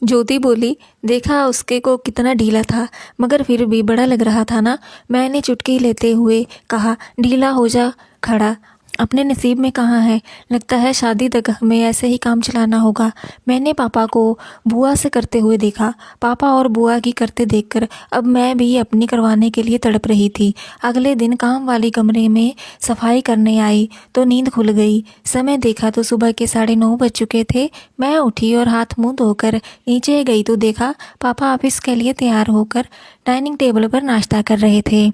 ज्योति बोली, देखा उसके को कितना ढीला था, मगर फिर भी बड़ा लग रहा था ना। मैंने चुटकी लेते हुए कहा, ढीला हो जा खड़ा, अपने नसीब में कहाँ है। लगता है शादी तक हमें ऐसे ही काम चलाना होगा। मैंने पापा को बुआ से करते हुए देखा। पापा और बुआ की करते देखकर अब मैं भी अपनी करवाने के लिए तड़प रही थी। अगले दिन काम वाली कमरे में सफाई करने आई तो नींद खुल गई। समय देखा तो सुबह के 9:30 बज चुके थे। मैं उठी और हाथ मुंह धोकर नीचे गई तो देखा पापा ऑफिस के लिए तैयार होकर डाइनिंग टेबल पर नाश्ता कर रहे थे।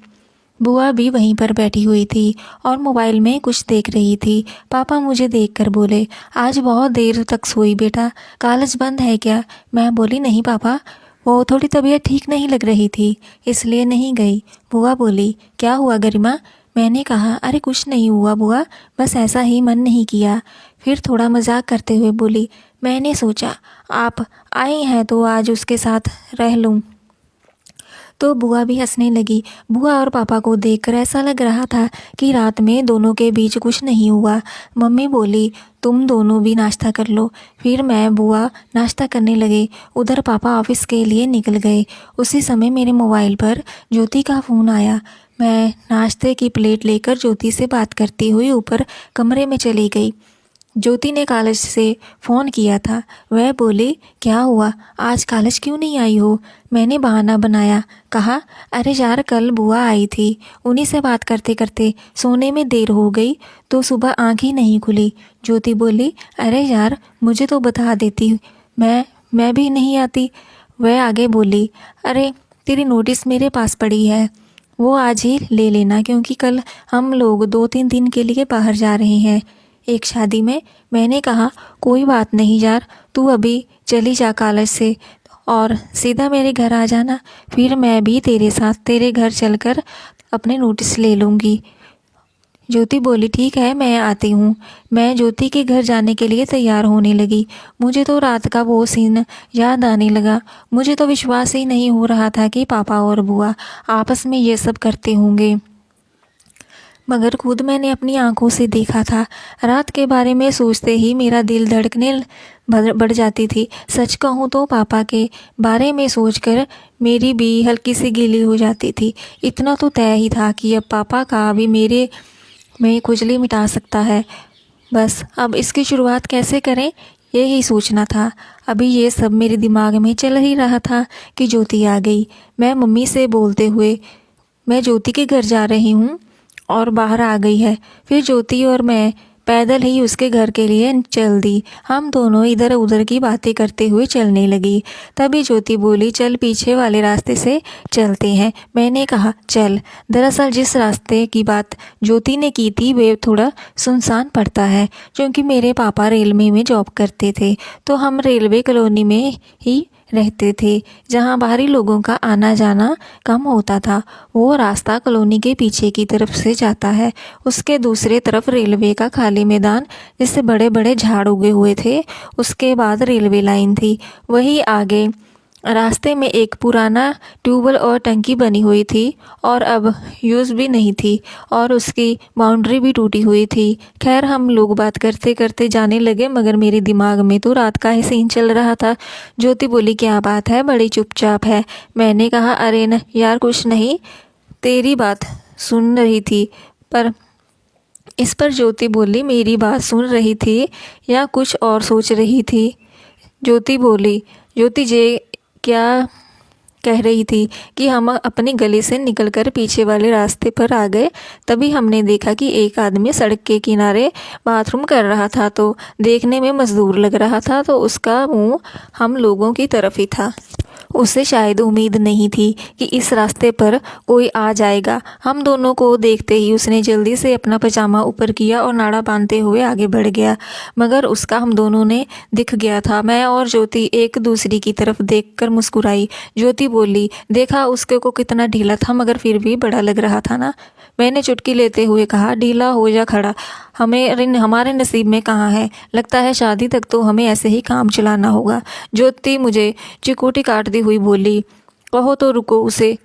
बुआ भी वहीं पर बैठी हुई थी और मोबाइल में कुछ देख रही थी। पापा मुझे देखकर बोले, आज बहुत देर तक सोई बेटा, कॉलेज बंद है क्या। मैं बोली, नहीं पापा, वो थोड़ी तबीयत ठीक नहीं लग रही थी, इसलिए नहीं गई। बुआ बोली, क्या हुआ गरिमा। मैंने कहा, अरे कुछ नहीं हुआ बुआ, बस ऐसा ही मन नहीं किया। फिर थोड़ा मजाक करते हुए बोली, मैंने सोचा आप आई हैं तो आज उसके साथ रह लूँ। तो बुआ भी हंसने लगी। बुआ और पापा को देखकर ऐसा लग रहा था कि रात में दोनों के बीच कुछ नहीं हुआ। मम्मी बोली, तुम दोनों भी नाश्ता कर लो। फिर मैं बुआ नाश्ता करने लगे। उधर पापा ऑफिस के लिए निकल गए। उसी समय मेरे मोबाइल पर ज्योति का फ़ोन आया। मैं नाश्ते की प्लेट लेकर ज्योति से बात करती हुई ऊपर कमरे में चली गई। ज्योति ने कॉलेज से फ़ोन किया था। वह बोली, क्या हुआ, आज कॉलेज क्यों नहीं आई हो। मैंने बहाना बनाया, कहा, अरे यार कल बुआ आई थी, उन्हीं से बात करते करते सोने में देर हो गई तो सुबह आँख ही नहीं खुली। ज्योति बोली, अरे यार मुझे तो बता देती, मैं भी नहीं आती। वह आगे बोली, अरे तेरी नोटिस मेरे पास पड़ी है, वो आज ही ले लेना, क्योंकि कल हम लोग 2-3 दिन के लिए बाहर जा रहे हैं, एक शादी में। मैंने कहा, कोई बात नहीं यार, तू अभी चली जा कॉलेज से और सीधा मेरे घर आ जाना, फिर मैं भी तेरे साथ तेरे घर चलकर अपने नोटिस ले लूँगी। ज्योति बोली, ठीक है मैं आती हूँ। मैं ज्योति के घर जाने के लिए तैयार होने लगी। मुझे तो रात का वो सीन याद आने लगा। मुझे तो विश्वास ही नहीं हो रहा था कि पापा और बुआ आपस में ये सब करते होंगे, मगर खुद मैंने अपनी आंखों से देखा था। रात के बारे में सोचते ही मेरा दिल धड़कने बढ़ जाती थी। सच कहूँ तो पापा के बारे में सोचकर मेरी भी हल्की सी गिली हो जाती थी। इतना तो तय ही था कि अब पापा का भी मेरे में खुजली मिटा सकता है। बस अब इसकी शुरुआत कैसे करें, यही सोचना था। अभी ये सब मेरे दिमाग में चल ही रहा था कि ज्योति आ गई। मैं मम्मी से बोलते हुए, मैं ज्योति के घर जा रही हूँ, और बाहर आ गई है। फिर ज्योति और मैं पैदल ही उसके घर के लिए चल दी। हम दोनों इधर उधर की बातें करते हुए चलने लगी। तभी ज्योति बोली, चल पीछे वाले रास्ते से चलते हैं। मैंने कहा, चल। दरअसल जिस रास्ते की बात ज्योति ने की थी वे थोड़ा सुनसान पड़ता है, क्योंकि मेरे पापा रेलवे में जॉब करते थे, तो हम रेलवे कॉलोनी में ही रहते थे, जहां बाहरी लोगों का आना जाना कम होता था। वो रास्ता कॉलोनी के पीछे की तरफ से जाता है। उसके दूसरे तरफ रेलवे का खाली मैदान, जिससे बड़े बड़े झाड़ उगे हुए थे। उसके बाद रेलवे लाइन थी। वही आगे रास्ते में एक पुराना ट्यूबवेल और टंकी बनी हुई थी, और अब यूज़ भी नहीं थी, और उसकी बाउंड्री भी टूटी हुई थी। खैर हम लोग बात करते करते जाने लगे, मगर मेरे दिमाग में तो रात का ही सीन चल रहा था। ज्योति बोली, क्या बात है, बड़ी चुपचाप है। मैंने कहा, अरे न यार कुछ नहीं, तेरी बात सुन रही थी। पर इस पर ज्योति बोली, मेरी बात सुन रही थी या कुछ और सोच रही थी। ज्योति बोली, ज्योति जे क्या कह रही थी कि हम अपनी गली से निकलकर पीछे वाले रास्ते पर आ गए। तभी हमने देखा कि एक आदमी सड़क के किनारे बाथरूम कर रहा था, तो देखने में मजदूर लग रहा था, तो उसका मुंह हम लोगों की तरफ ही था। उसे शायद उम्मीद नहीं थी कि इस रास्ते पर कोई आ जाएगा। हम दोनों को देखते ही उसने जल्दी से अपना पजामा ऊपर किया और नाड़ा बांधते हुए आगे बढ़ गया, मगर उसका हम दोनों ने दिख गया था। मैं और ज्योति एक दूसरी की तरफ देखकर मुस्कुराई। ज्योति बोली, देखा उसके को कितना ढीला था, मगर फिर भी बड़ा लग रहा था ना। मैंने चुटकी लेते हुए कहा, ढीला हो जा खड़ा, हमारे नसीब में कहाँ है। लगता है शादी तक तो हमें ऐसे ही काम चलाना होगा। ज्योति मुझे चिकोटी काटती हुई बोली, कहो तो रुको उसे,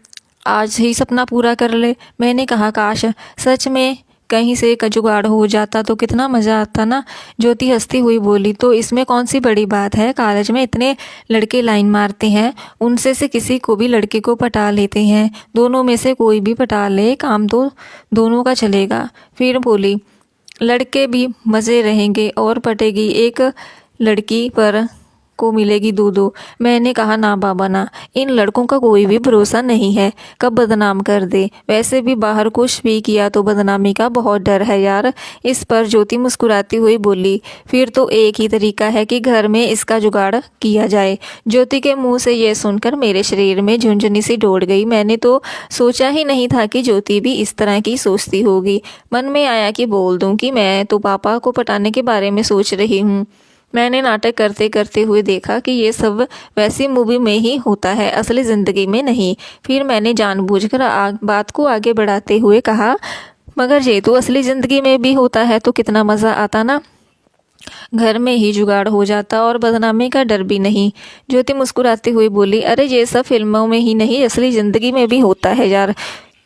आज ही सपना पूरा कर ले। मैंने कहा, काश सच में कहीं से का जुगाड़ हो जाता तो कितना मज़ा आता ना। ज्योति हंसती हुई बोली, तो इसमें कौन सी बड़ी बात है, कॉलेज में इतने लड़के लाइन मारते हैं, उनसे से किसी को भी लड़के को पटा लेते हैं, दोनों में से कोई भी पटा ले, काम तो दोनों का चलेगा। फिर बोली, लड़के भी मज़े रहेंगे और पटेगी एक लड़की पर को मिलेगी दो दो। मैंने कहा ना बाबा ना, इन लड़कों का कोई भी भरोसा नहीं है, कब बदनाम कर दे, वैसे भी बाहर कुछ भी किया तो बदनामी का बहुत डर है यार। इस पर ज्योति मुस्कुराती हुई बोली, फिर तो एक ही तरीका है कि घर में इसका जुगाड़ किया जाए। ज्योति के मुंह से यह सुनकर मेरे शरीर में झुंझुनी सी दौड़ गई। मैंने तो सोचा ही नहीं था कि ज्योति भी इस तरह की सोचती होगी। मन में आया कि बोल दूं कि मैं तो पापा को पटाने के बारे में सोच रही हूँ। मैंने नाटक करते करते हुए देखा कि ये सब वैसी मूवी में ही होता है, असली ज़िंदगी में नहीं। फिर मैंने जानबूझकर बात को आगे बढ़ाते हुए कहा, मगर ये तो असली ज़िंदगी में भी होता है तो कितना मज़ा आता ना, घर में ही जुगाड़ हो जाता और बदनामी का डर भी नहीं। ज्योति मुस्कुराती हुई बोली, अरे ये सब फिल्मों में ही नहीं, असली ज़िंदगी में भी होता है यार।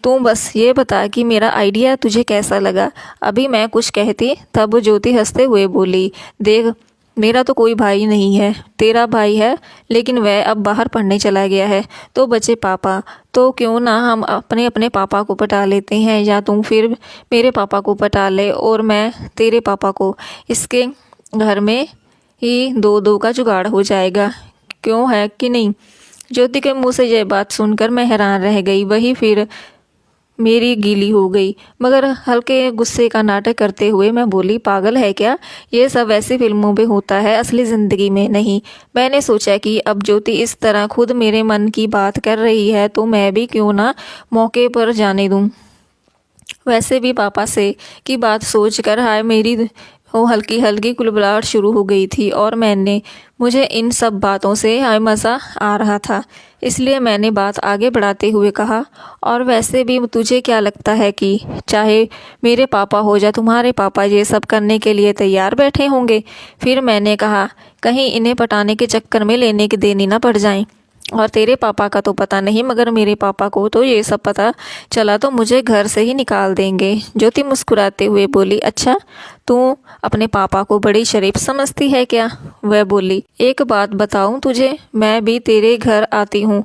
तू बस ये बता कि मेरा आइडिया तुझे कैसा लगा। अभी मैं कुछ कहती तब ज्योति हंसते हुए बोली, देख मेरा तो कोई भाई नहीं है, तेरा भाई है, लेकिन वह अब बाहर पढ़ने चला गया है, तो बचे पापा। तो क्यों ना हम अपने अपने पापा को पटा लेते हैं, या तुम फिर मेरे पापा को पटा ले और मैं तेरे पापा को। इसके घर में ही दो दो का जुगाड़ हो जाएगा, क्यों है कि नहीं। ज्योति के मुंह से यह बात सुनकर मैं हैरान रह गई। वही फिर मेरी गीली हो गई, मगर हल्के गुस्से का नाटक करते हुए मैं बोली, पागल है क्या, ये सब ऐसी फिल्मों में होता है, असली ज़िंदगी में नहीं। मैंने सोचा कि अब ज्योति इस तरह खुद मेरे मन की बात कर रही है तो मैं भी क्यों ना मौके पर जाने दूं। वैसे भी पापा से की बात सोचकर हाय मेरी वो हल्की हल्की कुलबुलाहट शुरू हो गई थी और मुझे इन सब बातों से हाय मज़ा आ रहा था। इसलिए मैंने बात आगे बढ़ाते हुए कहा, और वैसे भी तुझे क्या लगता है कि चाहे मेरे पापा हो या तुम्हारे पापा ये सब करने के लिए तैयार बैठे होंगे। फिर मैंने कहा, कहीं इन्हें पटाने के चक्कर में लेने की देनी ना पड़ जाए। और तेरे पापा का तो पता नहीं, मगर मेरे पापा को तो ये सब पता चला तो मुझे घर से ही निकाल देंगे। ज्योति मुस्कुराते हुए बोली, अच्छा तू अपने पापा को बड़ी शरीफ समझती है क्या। वह बोली, एक बात बताऊं तुझे, मैं भी तेरे घर आती हूँ,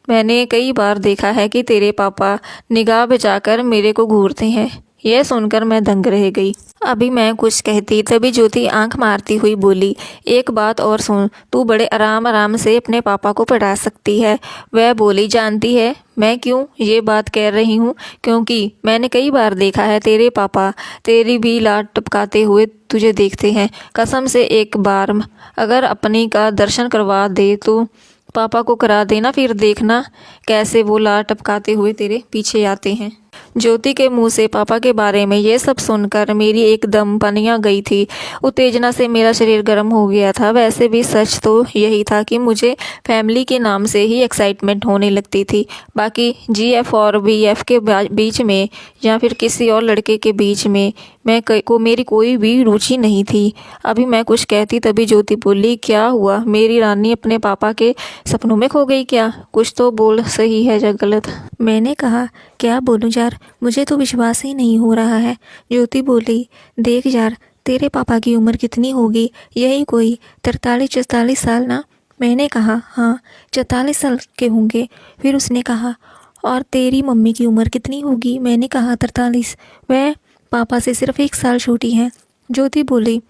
मैंने कई बार देखा है कि तेरे पापा निगाह बचाकर मेरे को घूरते हैं। यह सुनकर मैं दंग रह गई। अभी मैं कुछ कहती तभी ज्योति आंख मारती हुई बोली, एक बात और सुन, तू बड़े आराम आराम से अपने पापा को पढ़ा सकती है। वह बोली, जानती है मैं क्यों ये बात कह रही हूँ, क्योंकि मैंने कई बार देखा है तेरे पापा तेरी भी लाट टपकाते हुए तुझे देखते हैं। कसम से एक बार अगर अपनी का दर्शन करवा दे तो पापा को करा देना, फिर देखना कैसे वो लाट टपकाते हुए तेरे पीछे आते हैं। ज्योति के मुंह से पापा के बारे में ये सब सुनकर मेरी एकदम पनिया गई थी। उत्तेजना से मेरा शरीर गर्म हो गया था। वैसे भी सच तो यही था कि मुझे फैमिली के नाम से ही एक्साइटमेंट होने लगती थी। बाकी जीएफ और बीएफ के बीच में या फिर किसी और लड़के के बीच में मेरी कोई भी रुचि नहीं थी। अभी मैं कुछ कहती तभी ज्योति बोली, क्या हुआ, मेरी रानी अपने पापा के सपनों में खो गई क्या, कुछ तो बोल, सही है या गलत। मैंने कहा, क्या बोलूं यार, मुझे तो विश्वास ही नहीं हो रहा है। ज्योति बोली, देख यार तेरे पापा की उम्र कितनी होगी, यही कोई 43-44 साल ना। मैंने कहा, हाँ 44 साल के होंगे। फिर उसने कहा, और तेरी मम्मी की उम्र कितनी होगी। मैंने कहा 43, वह पापा से सिर्फ 1 साल छोटी हैं। ज्योति बोली,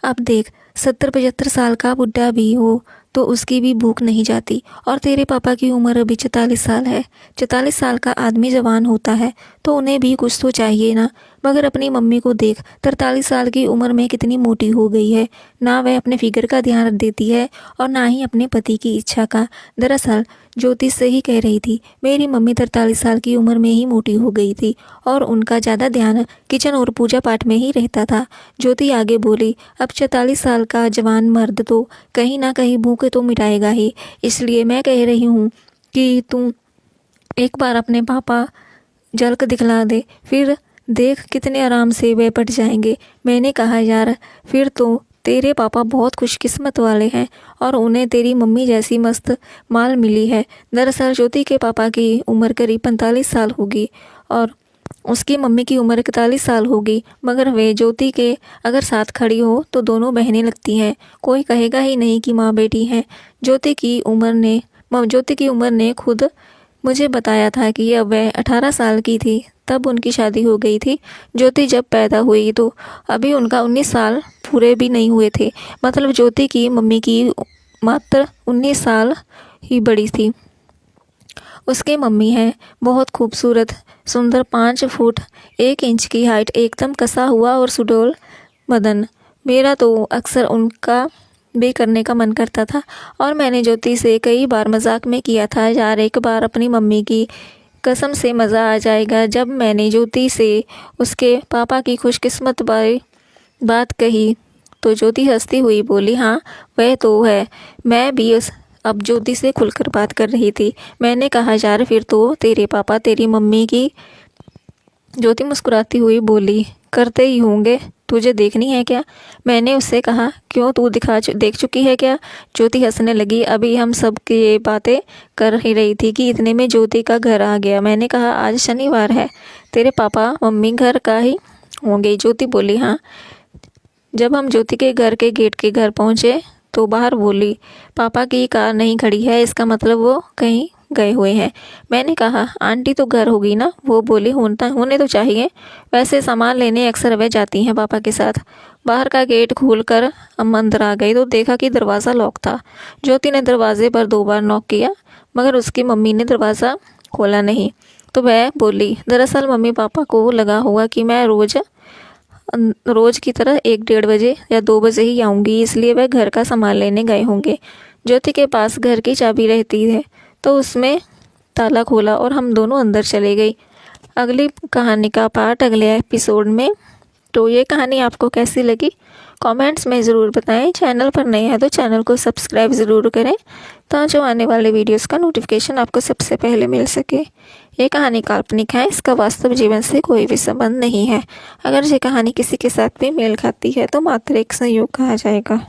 अब देख 70-75 साल का बुढ़ा भी हो तो उसकी भी भूख नहीं जाती, और तेरे पापा की उम्र अभी 44 साल है। 44 साल का आदमी जवान होता है तो उन्हें भी कुछ तो चाहिए ना। मगर अपनी मम्मी को देख, 43 साल की उम्र में कितनी मोटी हो गई है। ना वह अपने फिगर का ध्यान देती है और ना ही अपने पति की इच्छा का। दरअसल ज्योति सही कह रही थी, मेरी मम्मी 43 साल की उम्र में ही मोटी हो गई थी और उनका ज़्यादा ध्यान किचन और पूजा पाठ में ही रहता था। ज्योति आगे बोली, अब 44 साल का जवान मर्द तो कहीं ना कहीं भूख तो मिटाएगा ही। इसलिए मैं कह रही हूँ कि तू एक बार अपने पापा झलक दिखला दे, फिर देख कितने आराम से वे पट जाएंगे। मैंने कहा, यार फिर तो तेरे पापा बहुत खुशकिस्मत वाले हैं और उन्हें तेरी मम्मी जैसी मस्त माल मिली है। दरअसल ज्योति के पापा की उम्र करीब 45 साल होगी और उसकी मम्मी की उम्र 41 साल होगी, मगर वे ज्योति के अगर साथ खड़ी हो तो दोनों बहनें लगती हैं। कोई कहेगा ही नहीं कि माँ बेटी हैं। ज्योति की उम्र ने खुद मुझे बताया था कि अब वह 18 साल की थी तब उनकी शादी हो गई थी। ज्योति जब पैदा हुई तो अभी उनका 19 साल पूरे भी नहीं हुए थे। मतलब ज्योति की मम्मी की मात्र 19 साल ही बड़ी थी। उसकी मम्मी है बहुत खूबसूरत, सुंदर, 5 फुट 1 इंच की हाइट, एकदम कसा हुआ और सुडौल बदन। मेरा तो अक्सर उनका भी करने का मन करता था और मैंने ज्योति से कई बार मजाक में किया था, यार एक बार अपनी मम्मी की कसम से मज़ा आ जाएगा। जब मैंने ज्योति से उसके पापा की खुशकिस्मत वाली बात कही तो ज्योति हंसती हुई बोली, हाँ वह तो है। मैं भी अब ज्योति से खुलकर बात कर रही थी। मैंने कहा, यार फिर तो तेरे पापा तेरी मम्मी की। ज्योति मुस्कुराती हुई बोली, करते ही होंगे, तुझे देखनी है क्या? मैंने उससे कहा, क्यों तू देख चुकी है क्या? ज्योति हंसने लगी। अभी हम सब की ये बातें कर ही रही थी कि इतने में ज्योति का घर आ गया। मैंने कहा, आज शनिवार है, तेरे पापा मम्मी घर का ही होंगे। ज्योति बोली, हाँ। जब हम ज्योति के घर के गेट के घर पहुँचे तो बाहर बोली, पापा की कार नहीं खड़ी है, इसका मतलब वो कहीं गए हुए हैं। मैंने कहा, आंटी तो घर होगी ना? वो बोली, होने तो चाहिए, वैसे सामान लेने अक्सर वे जाती हैं पापा के साथ। बाहर का गेट खोलकर हम अंदर आ गए तो देखा कि दरवाज़ा लॉक था। ज्योति ने दरवाजे पर 2 बार नॉक किया मगर उसकी मम्मी ने दरवाज़ा खोला नहीं। तो वह बोली, दरअसल मम्मी पापा को लगा हुआ कि मैं रोज की तरह 1-1:30 बजे या 2 बजे ही आऊँगी, इसलिए वह घर का सामान लेने गए होंगे। ज्योति के पास घर की चाबी रहती है तो उसमें ताला खोला और हम दोनों अंदर चले गए। अगली कहानी का पार्ट अगले एपिसोड में। तो ये कहानी आपको कैसी लगी कमेंट्स में ज़रूर बताएं। चैनल पर नए हैं तो चैनल को सब्सक्राइब ज़रूर करें ताकि आने वाले वीडियोस का नोटिफिकेशन आपको सबसे पहले मिल सके। ये कहानी काल्पनिक है, इसका वास्तव जीवन से कोई भी संबंध नहीं है। अगर ये कहानी किसी के साथ भी मेल खाती है तो मात्र एक संयोग कहा जाएगा।